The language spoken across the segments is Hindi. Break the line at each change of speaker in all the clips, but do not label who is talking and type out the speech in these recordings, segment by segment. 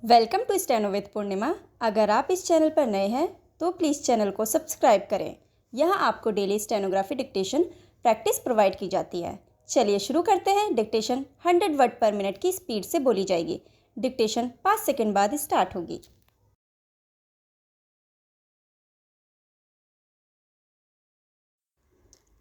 वेलकम टू स्टेनो विद पूर्णिमा। अगर आप इस चैनल पर नए हैं तो प्लीज़ चैनल को सब्सक्राइब करें। यहाँ आपको daily stenography dictation practice provide की जाती है। चलिए शुरू करते हैं। डिक्टेशन 100 वर्ड पर मिनट की स्पीड से बोली जाएगी। डिक्टेशन 5 सेकंड बाद स्टार्ट होगी।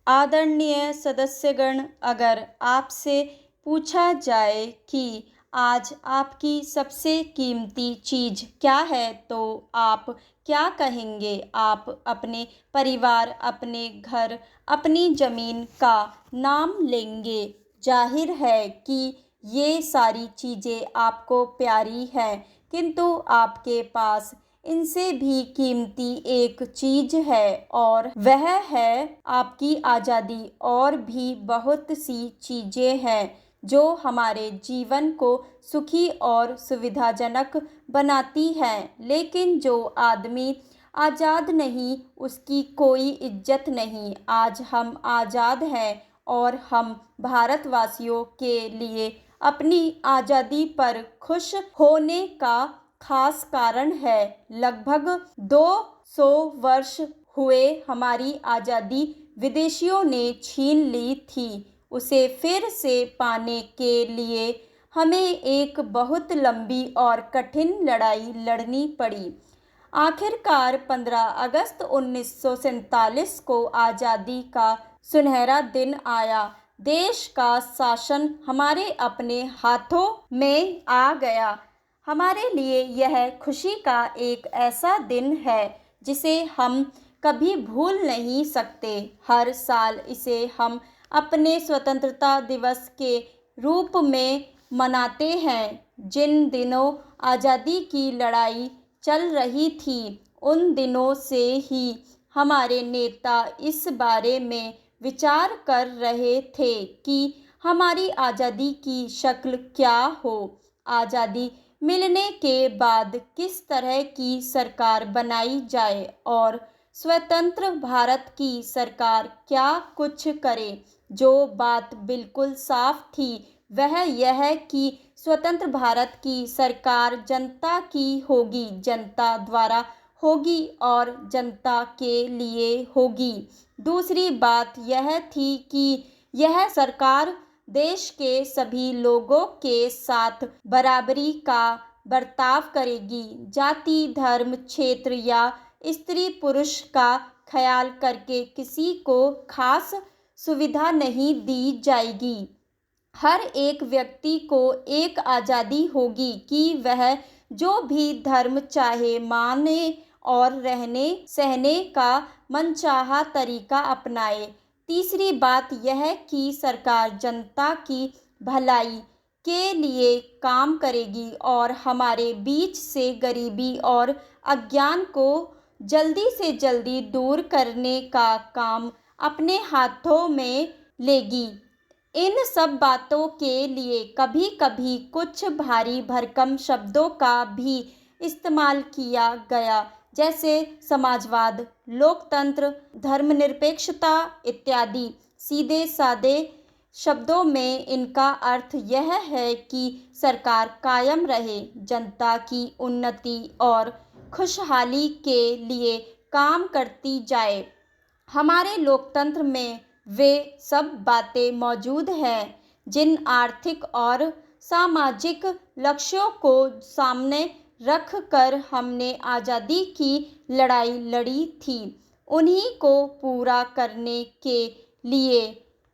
आदरणीय सदस्यगण, अगर आपसे पूछा जाए कि आज आपकी सबसे कीमती चीज़ क्या है तो आप क्या कहेंगे? आप अपने परिवार, अपने घर, अपनी ज़मीन का नाम लेंगे। जाहिर है कि ये सारी चीज़ें आपको प्यारी हैं, किंतु आपके पास इनसे भी कीमती एक चीज़ है और वह है आपकी आज़ादी। और भी बहुत सी चीज़ें हैं जो हमारे जीवन को सुखी और सुविधाजनक बनाती हैं, लेकिन जो आदमी आज़ाद नहीं उसकी कोई इज्जत नहीं। आज हम आज़ाद हैं और हम भारतवासियों के लिए अपनी आज़ादी पर खुश होने का खास कारण है। लगभग 200 वर्ष हुए हमारी आज़ादी विदेशियों ने छीन ली थी। उसे फिर से पाने के लिए हमें एक बहुत लंबी और कठिन लड़ाई लड़नी पड़ी। आखिरकार 15 अगस्त 1947 को आज़ादी का सुनहरा दिन आया। देश का शासन हमारे अपने हाथों में आ गया। हमारे लिए यह खुशी का एक ऐसा दिन है जिसे हम कभी भूल नहीं सकते। हर साल इसे हम अपने स्वतंत्रता दिवस के रूप में मनाते हैं। जिन दिनों आज़ादी की लड़ाई चल रही थी, उन दिनों से ही हमारे नेता इस बारे में विचार कर रहे थे कि हमारी आज़ादी की शक्ल क्या हो। आज़ादी मिलने के बाद किस तरह की सरकार बनाई जाए और स्वतंत्र भारत की सरकार क्या कुछ करे। जो बात बिल्कुल साफ थी वह यह कि स्वतंत्र भारत की सरकार जनता की होगी, जनता द्वारा होगी और जनता के लिए होगी। दूसरी बात यह थी कि यह सरकार देश के सभी लोगों के साथ बराबरी का बर्ताव करेगी। जाति, धर्म, क्षेत्र या स्त्री पुरुष का ख्याल करके किसी को खास सुविधा नहीं दी जाएगी। हर एक व्यक्ति को एक आज़ादी होगी कि वह जो भी धर्म चाहे माने और रहने सहने का मनचाहा तरीका अपनाए। तीसरी बात यह कि सरकार जनता की भलाई के लिए काम करेगी और हमारे बीच से गरीबी और अज्ञान को जल्दी से जल्दी दूर करने का काम अपने हाथों में लेगी। इन सब बातों के लिए कभी कभी कुछ भारी भरकम शब्दों का भी इस्तेमाल किया गया, जैसे समाजवाद, लोकतंत्र, धर्मनिरपेक्षता इत्यादि। सीधे सादे शब्दों में इनका अर्थ यह है कि सरकार कायम रहे, जनता की उन्नति और खुशहाली के लिए काम करती जाए। हमारे लोकतंत्र में वे सब बातें मौजूद हैं जिन आर्थिक और सामाजिक लक्ष्यों को सामने रख कर हमने आज़ादी की लड़ाई लड़ी थी। उन्हीं को पूरा करने के लिए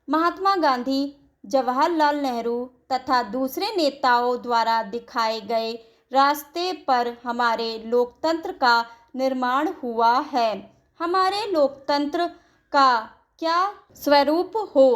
महात्मा गांधी, जवाहरलाल नेहरू तथा दूसरे नेताओं द्वारा दिखाए गए रास्ते पर हमारे लोकतंत्र का निर्माण हुआ है। हमारे लोकतंत्र का क्या स्वरूप हो,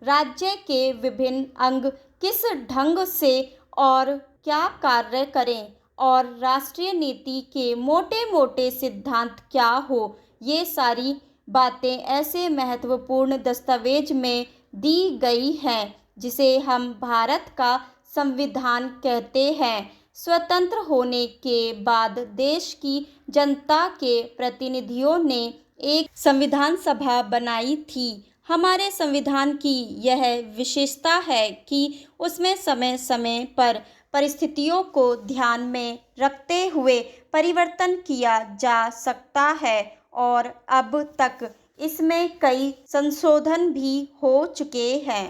राज्य के विभिन्न अंग किस ढंग से और क्या कार्य करें और राष्ट्रीय नीति के मोटे मोटे सिद्धांत क्या हो, ये सारी बातें ऐसे महत्वपूर्ण दस्तावेज में दी गई हैं जिसे हम भारत का संविधान कहते हैं। स्वतंत्र होने के बाद देश की जनता के प्रतिनिधियों ने एक संविधान सभा बनाई थी। हमारे संविधान की यह विशेषता है कि उसमें समय समय पर परिस्थितियों को ध्यान में रखते हुए परिवर्तन किया जा सकता है और अब तक इसमें कई संशोधन भी हो चुके हैं।